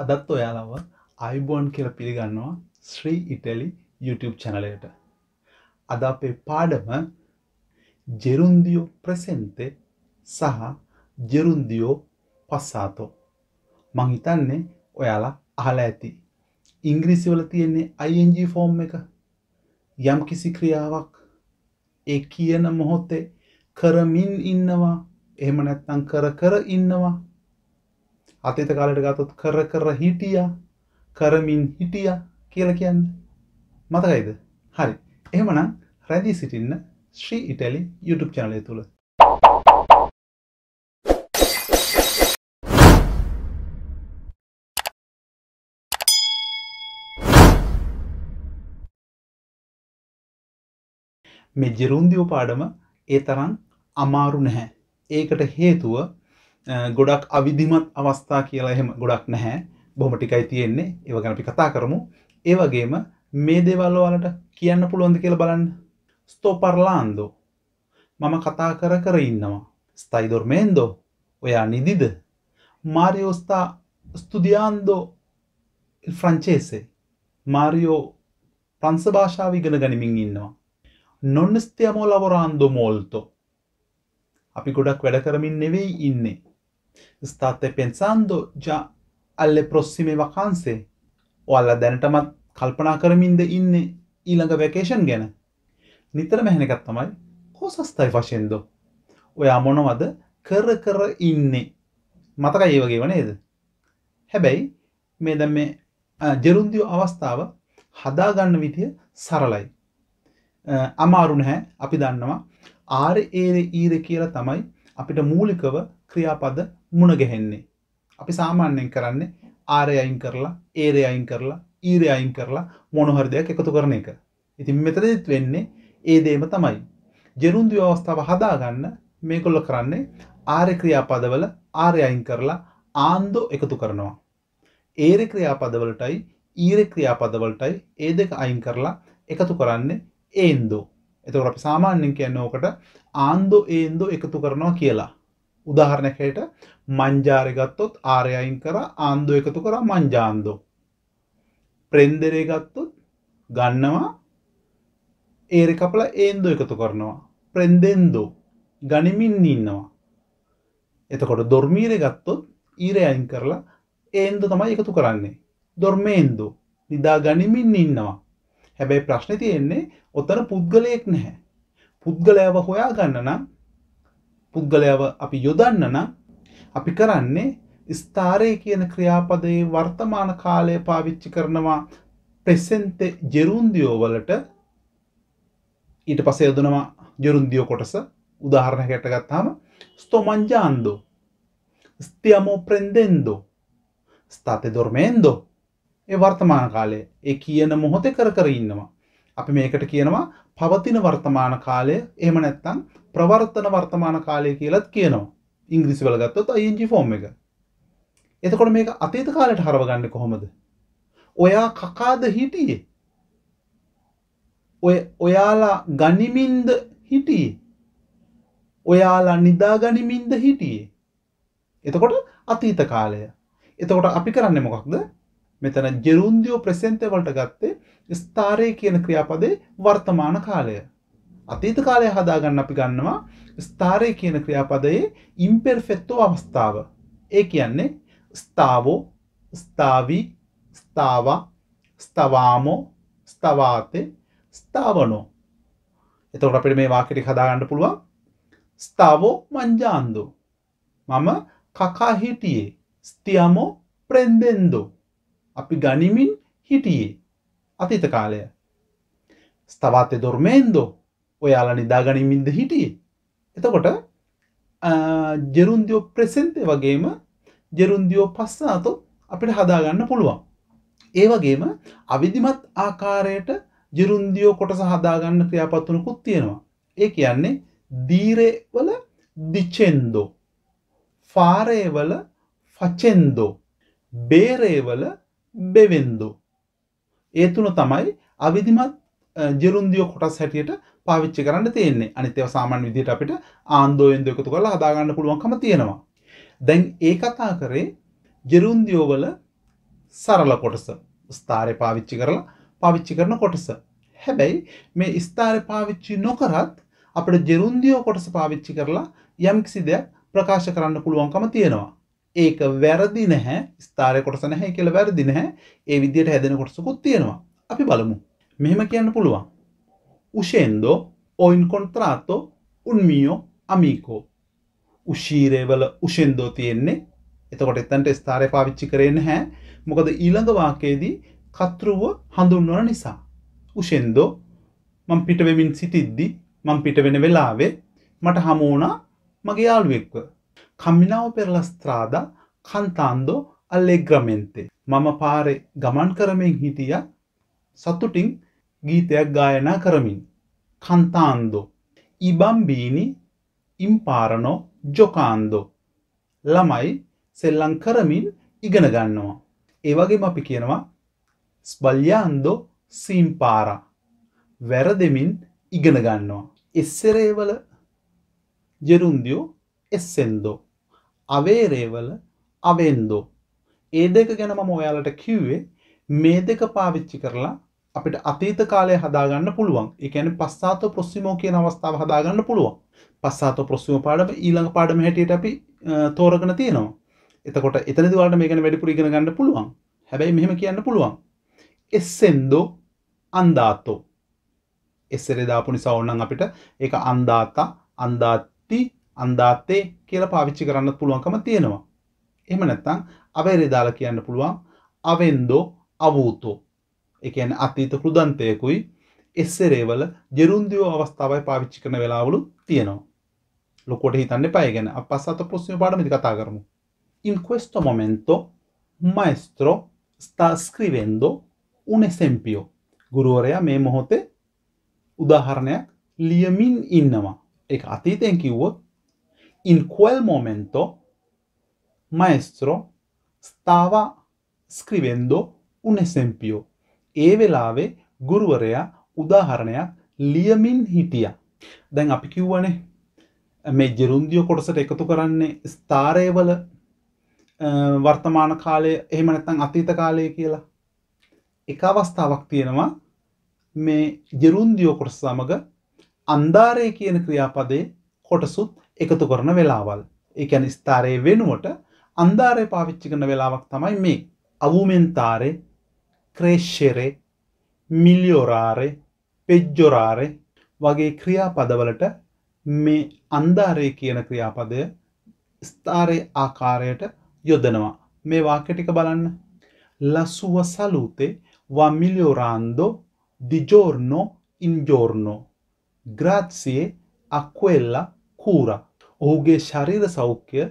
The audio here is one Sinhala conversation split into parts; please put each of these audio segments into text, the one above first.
අදත් ඔයාලව අයිබෝන් කියලා පිළිගන්නවා ශ්‍රී ඉටලි YouTube channel එකට. අද අපේ පාඩම gerundio presente සහ gerundio passato. මං හිතන්නේ ඔයාලා අහලා ඇති. ඉංග්‍රීසි වල තියෙන්නේ ing form එක. යම් කිසි ක්‍රියාවක් ඒ කියන මොහොතේ කරමින් ඉන්නවා. එහෙම නැත්නම් කර ඉන්නවා. අතීත කාලයට ගත්තොත් කර හිටියා කරමින් හිටියා කියලා කියන්නේ මතකයිද? හරි. එහෙමනම් රැඳී සිටින්න ශ්‍රී ඉටලි YouTube channel එක තුල. මේ gerundio පාඩම ඒ තරම් අමාරු නැහැ. ඒකට හේතුව ගොඩක් අවිධිමත් අවස්ථා කියලා එහෙම ගොඩක් නැහැ. බොහොම ටිකයි තියෙන්නේ. ඒව ගැන අපි කතා කරමු. ඒ වගේම මේ දේවල් වලට කියන්න පුළුවන්ද කියලා බලන්න. sto parlando. මම කතා කර ඉන්නවා. stai dormendo. ඔයා නිදිද? Mario sta studiando il francese. Mario ප්‍රංශ භාෂාව ඉගෙන ගනිමින් ඉන්නවා. Non stiamo lavorando molto. අපි ගොඩක් වැඩ කරමින් නෙවෙයි ඉන්නේ. State pensando già alle prossime vacanze? ඔයාලා දැනටමත් කල්පනා කරමින්ද ඉන්නේ ඊළඟ වැකේෂන් ගැන? නිතරම ඇහෙන එකක් තමයි cosa stai facendo? ඔයා මොනවද කර ඉන්නේ? මතකයි ඒ වගේම නේද? හැබැයි මේ දැන් මේ gerundio අවස්ථාව හදා ගන්න විදිය සරලයි. අමාරු නැහැ. අපි දන්නවා ආර ඊර කියලා තමයි අපිට මූලිකව ක්‍රියාපද මුණ ගැහෙන්නේ. අපි සාමාන්‍යයෙන් කරන්නේ ආරේ අයින් කරලා ඒරේ අයින් කරලා ඊරේ අයින් කරලා මොන හරි දෙයක් එකතු කරන එක. ඉතින් මෙතනදිත් වෙන්නේ ඒ දෙයම තමයි. gerundio අවස්ථාව හදාගන්න මේගොල්ලෝ කරන්නේ ආරේ ක්‍රියාපදවල ආරේ අයින් කරලා ආන්දෝ එකතු කරනවා. ඒරේ ක්‍රියාපදවලටයි ඊරේ ක්‍රියාපදවලටයි ඒ දෙක අයින් කරලා එකතු කරන්නේ ඒන්දෝ. එතකොට අපි සාමාන්‍යයෙන් කියන්නේ ඕකට ආන්දෝ ඒන්දෝ එකතු කරනවා කියලා. උදාහරණයක් හැටියට mangiare ගත්තොත් ආරය අයින් කරා ආන්දෝ එකතු කරා mangiando. prendere ගත්තොත් ගන්නවා ඒරේ කපලා ඒන්දෝ එකතු කරනවා. prendendo ගනිමින් ඉන්නවා. එතකොට dormire ගත්තොත් ඊරේ අයින් කරලා ඒන්දෝ තමයි එකතු කරන්නේ. dormendo නිදා ගනිමින් ඉන්නවා. හැබැයි ප්‍රශ්නේ තියෙන්නේ ඔතන පුද්ගලයෙක් නැහැ. පුද්ගලයාව හොයාගන්න නම් පුද්ගලයාව අපි යොදන්න නම් අපි කරන්නේ stare කියන ක්‍රියාපදයේ වර්තමාන කාලය පාවිච්චි කරනවා presente gerundio වලට. ඊට පස්සේ යොදනවා gerundio කොටස. උදාහරණයකට ගත්තාම sto mangiando, stiamo prendendo, state dormendo. ඒ වර්තමාන කාලය ඒ කියන මොහොතේ කර ඉන්නවා. අපි මේකට කියනවා පවතින වර්තමාන කාලය. එහෙම නැත්නම් ප්‍රවර්තන වර්තමාන කාලය කියලාත් කියනවා. ඉංග්‍රීසි වල ගත්තොත් ing form එක. එතකොට මේක අතීත කාලයට හරවගන්නේ කොහොමද? ඔයා කකාද හිටියේ? ඔයාලා ගනිමින්ද හිටියේ? ඔයාලා නිදා ගනිමින්ද හිටියේ? එතකොට අතීත කාලය. එතකොට අපි කරන්නේ මොකක්ද? මෙතන gerundio presente වලට ගත්තේ stare කියන ක්‍රියාපදේ වර්තමාන කාලය. අතීත කාලය හදාගන්න අපි ගන්නවා stare කියන ක්‍රියාපදයේ imperfecto අවස්ථාව. ඒ කියන්නේ stavo, stavi, stava, stavamo, stavate, stavano. එතකොට අපිට මේ වාක්‍ය ටික හදාගන්න පුළුවන්. stavo mangiando. මම කකා හිටියේ. stiamo prendendo. අපි ගනිමින් හිටියේ. අතීත කාලය. stavate dormendo. ඔයාලා නිදා ගනිමින්ද හිටියේ? එතකොට gerundio presente වගේම gerundio passato අපිට හදාගන්න පුළුවන්. ඒ වගේම අවිධිමත් ආකාරයට gerundio කොටස හදාගන්න ක්‍රියාපද තුනකුත් තියෙනවා. ඒ කියන්නේ dire වල dicendo, fare වල facendo, bere වල bevendo. ඒ තුන තමයි අවිධිමත් gerundio කොටස් හැටියට පාවිච්චි කරන්න තියෙන්නේ. අනිත් ඒවා සාමාන්‍ය විදිහට අපිට ආන්දෝ එන්දෝ එකතු කරලා හදා ගන්න පුළුවන්කම තියෙනවා. දැන් ඒ කතා කරේ gerundio වල සරල කොටස. ස්ථාරේ පාවිච්චි කරලා පාවිච්චි කරන කොටස. හැබැයි මේ ස්ථාරේ පාවිච්චි නොකරත් අපිට ජෙරුන්දියෝ කොටස පාවිච්චි කරලා යම්කිසි දෙයක් ප්‍රකාශ කරන්න පුළුවන්කම තියෙනවා. ඒක වැරදි නැහැ. ස්ථාරේ කොටස නැහැ කියලා වැරදි නැහැ. ඒ විදිහට හැදෙන කොටසකුත් තියෙනවා. අපි බලමු. මෙහෙම කියන්න පුළුවන්. Uscendo o incontrato un mio amico. Uscire වල uscendo තියෙන්නේ. එතකොට එතනට ස්ථාරේ පාවිච්චි කරේ නැහැ. මොකද ඊළඟ වාක්‍යයේදී කර්තෘව හඳුන්වන නිසා. Uscendo මම පිට වෙමින් සිටිද්දි මම පිට වෙන වෙලාවේ මට හමු වුණා මගේ යාළුවෙක්ව. Camminavo per la strada cantando allegramente. මම පාරේ ගමන් කරමින් හිටියා සතුටින් ගීතයක් ගායනා කරමින්. Cantando. I bambini imparano giocando. ළමයි සෙල්ලම් කරමින් ඉගෙන ගන්නවා. ඒ වගේම අපි කියනවා sbagliando si impara. වැරදෙමින් ඉගෙන ගන්නවා. essere වල gerundio essendo. avere වල avendo. ඒ දෙක ගැන මම ඔයාලට කිව්වේ මේ දෙක පාවිච්චි කරලා අපිට අතීත කාලය හදාගන්න පුළුවන්. ඒ කියන්නේ passato prossimo කියන අවස්ථාව හදාගන්න පුළුවන්. passato prossimo පාඩම ඊළඟ පාඩම හැටියට අපි තෝරගෙන තියෙනවා. එතකොට එතනදී ඔයාලට මේක ගැන වැඩිපුර ඉගෙන ගන්න පුළුවන්. හැබැයි මෙහෙම කියන්න පුළුවන්. essendo andato. essere දාපු නිසා ඕනනම් අපිට ඒක andata, andati, andate කියලා පාවිච්චි කරන්න පුළුවන්කම තියෙනවා. එහෙම නැත්නම් avere දාලා කියන්න පුළුවන් avendo avuto. ඒ කියන්නේ අතීත කෘදන්තයකුයි essere වල gerundio අවස්ථාවයි පාවිච්චි කරන වෙලාවලු තියෙනවා. ලොකුවට හිතන්න එපා. ඒ කියන්නේ අපි passato prossimo පාඩමේදී කතා කරමු. In questo momento maestro sta scrivendo un esempio. ගුරුවරයා මේ මොහොතේ උදාහරණයක් ලියමින් ඉන්නවා. ඒක අතීතයෙන් කිව්වොත් in quel momento maestro stava scrivendo un esempio. ඒ වෙලාවේ ගුරුවරයා උදාහරණයක් ලියමින් හිටියා. දැන් අපි කිව්වනේ මේ ජෙරුන්දියෝ කොටසට එකතු කරන්නේ ස්ථාරය වල වර්තමාන කාලය එහෙම නැත්නම් අතීත කාලය කියලා. එක අවස්ථාවක් තියෙනවා මේ ජෙරුන්දියෝ කොටස සමග අන්දාරේ කියන ක්‍රියාපදයේ කොටසුත් එකතු කරන වෙලාවල්. ඒ කියන්නේ ස්ථාරයේ වෙනුවට අන්දාරේ පාවිච්චි කරන වෙලාවක් තමයි මේ. aumentare, crescere, migliorare, peggiorare වගේ ක්‍රියාපදවලට මේ අන්දාරේ කියන ක්‍රියාපදය ස්ථාරයේ ආකාරයට යොදනවා. මේ වාක්‍ය ටික බලන්න. La sua salute va migliorando di giorno in giorno grazie a quella cura. ඔහුගේ ශරීර සෞඛ්‍ය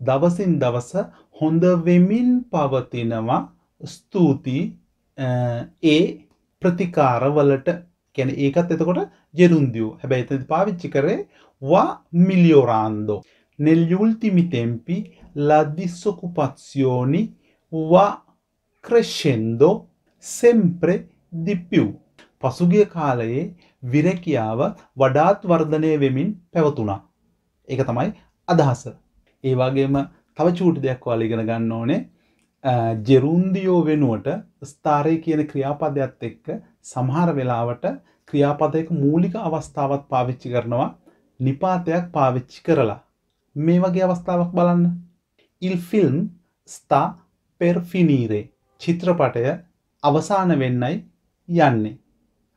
දවසින් දවස හොඳ වෙමින් පවතිනවා ස්තුති ඒ ප්‍රතිකාර වලට. කියන්නේ ඒකත් එතකොට ජෙරුන්දියෝ. හැබැයි එතනදී පාවිච්චි කරේ va migliorando. Negli ultimi tempi la disoccupazione va crescendo sempre di più. පසුගිය කාලයේ විරකියාව වඩාත් වර්ධනය වෙමින් පැවතුණා. ඒක තමයි අදහස. ඒ වගේම තව චූටි දෙයක් ඔයාලා ඉගෙන ගන්න ඕනේ. ජෙරුන්දියෝ වෙනුවට ස්ථාරේ කියන ක්‍රියාපදයට එක්ක සමහර වෙලාවට ක්‍රියාපදයක මූලික අවස්ථාවක් පාවිච්චි කරනවා නිපාතයක් පාවිච්චි කරලා. මේ වගේ අවස්ථාවක් බලන්න. Il film sta per finire. චිත්‍රපටය අවසාන වෙන්නයි යන්නේ.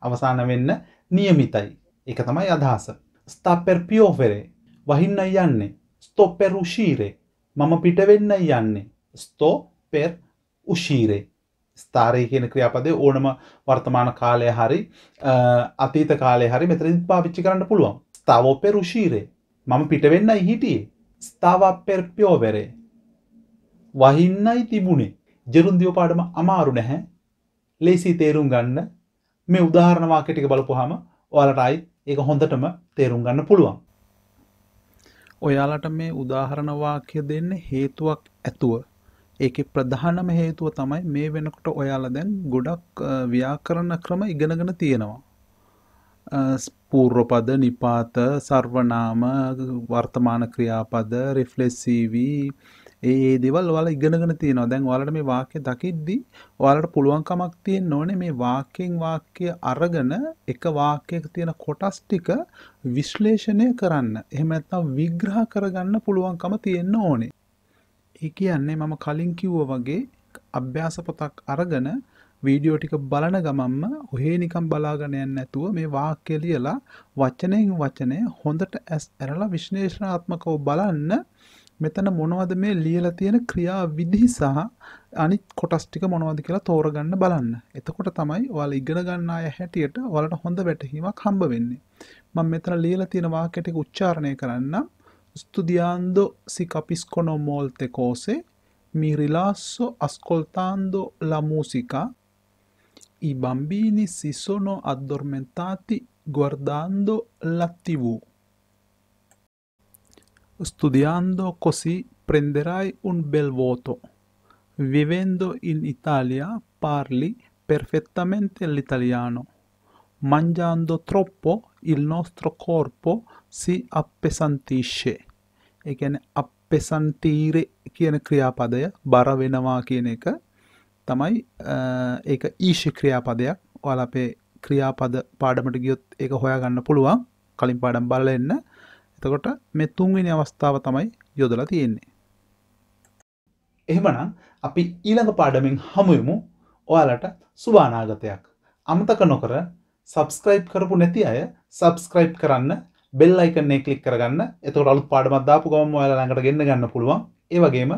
අවසාන වෙන්න නියමිතයි. ඒක තමයි අදහස. Sta per piovere. වහින්නයි යන්නේ. Sto per uscire. මම පිට වෙන්නයි යන්නේ. Sto per uscire. ස්ථාරේ කියන ක්‍රියාපදයේ ඕනම වර්තමාන කාලය හරි අතීත කාලය හරි මෙතනදී පාවිච්චි කරන්න පුළුවන්. Stavo per uscire. මම පිට වෙන්නයි හිටියේ. Stava per piovere. වහින්නයි තිබුණේ. ජෙරුන්දියෝ පාඩම අමාරු නැහැ. ලේසි තේරුම් ගන්න. මේ උදාහරණ වාක්‍ය ටික බලපුවාම ඔයාලට ආයි ඒක හොඳටම තේරුම් ගන්න පුළුවන්. ඔයාලට මේ උදාහරණ වාක්‍ය දෙන්න හේතුවක් ඇතුව. ඒකේ ප්‍රධානම හේතුව තමයි මේ වෙනකොට ඔයාලා දැන් ගොඩක් ව්‍යාකරණ ක්‍රම ඉගෙනගෙන තියෙනවා. පූර්වපද, නිපාත, සර්වනාම, වර්තමාන ක්‍රියාපද, රිෆ්ලෙක්සිවි, ඒ දේවල් ඔයාලා ඉගෙනගෙන තියෙනවා. දැන් ඔයාලට මේ වාක්‍ය දකිද්දි ඔයාලට පුළුවන්කමක් තියෙන්න ඕනේ මේ වාක්‍යයෙන් වාක්‍ය අරගෙන එක වාක්‍යයක තියෙන කොටස් ටික විශ්ලේෂණය කරන්න. එහෙම නැත්නම් විග්‍රහ කරගන්න පුළුවන්කම තියෙන්න ඕනේ. ඒ කියන්නේ මම කලින් කිව්වා වගේ අභ්‍යාස පොතක් අරගෙන වීඩියෝ ටික බලන ගමන්ම ඔහේ නිකන් බලාගෙන යන්නේ නැතුව මේ වාක්‍ය ලියලා වචනයෙන් වචනය හොඳට ඇස් ඇරලා විශ්ලේෂණාත්මකව බලන්න මෙතන මොනවද මේ ලියලා තියෙන ක්‍රියා විදි සහ අනිත් කොටස් ටික මොනවද කියලා තෝරගන්න බලන්න. එතකොට තමයි ඔයාලා ඉගෙන ගන්න අය හැටියට ඔයාලට හොඳ වැටහීමක් හම්බ වෙන්නේ. මම මෙතන ලියලා තියෙන වාක්‍ය ටික උච්චාරණය කරන්න. Studiando si capiscono molte cose, mi rilasso ascoltando la musica. I bambini si sono addormentati guardando la TV. Studiando così prenderai un bel voto. Vivendo in Italia parli perfettamente l'italiano. Mangiando troppo il nostro corpo si appesantisce. ඒ කියන්නේ appesantire කියන ක්‍රියාපදය බර වෙනවා කියන එක තමයි ඒක ඊශි ක්‍රියාපදයක්. ඔයාලා අපේ ක්‍රියාපද පාඩමට ගියොත් ඒක හොයාගන්න පුළුවන්. කලින් පාඩම් බලලා එන්න. එතකොට මේ තුන්වෙනි අවස්ථාව තමයි යොදලා තියෙන්නේ. එහෙමනම් අපි ඊළඟ පාඩමෙන් හමු වෙමු. ඔයාලට සුබ අනාගතයක්. අමතක නොකර subscribe කරපු නැති අය subscribe කරන්න, bell icon එක click කරගන්න. එතකොට අලුත් පාඩමක් දාපු ගමන් ඔයාලා ළඟට ගෙන්න ගන්න පුළුවන්. ඒ වගේම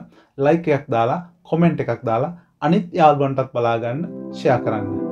like එකක් දාලා, comment එකක් දාලා අනිත් යාළුවන්ටත් බලා ගන්න share කරන්න.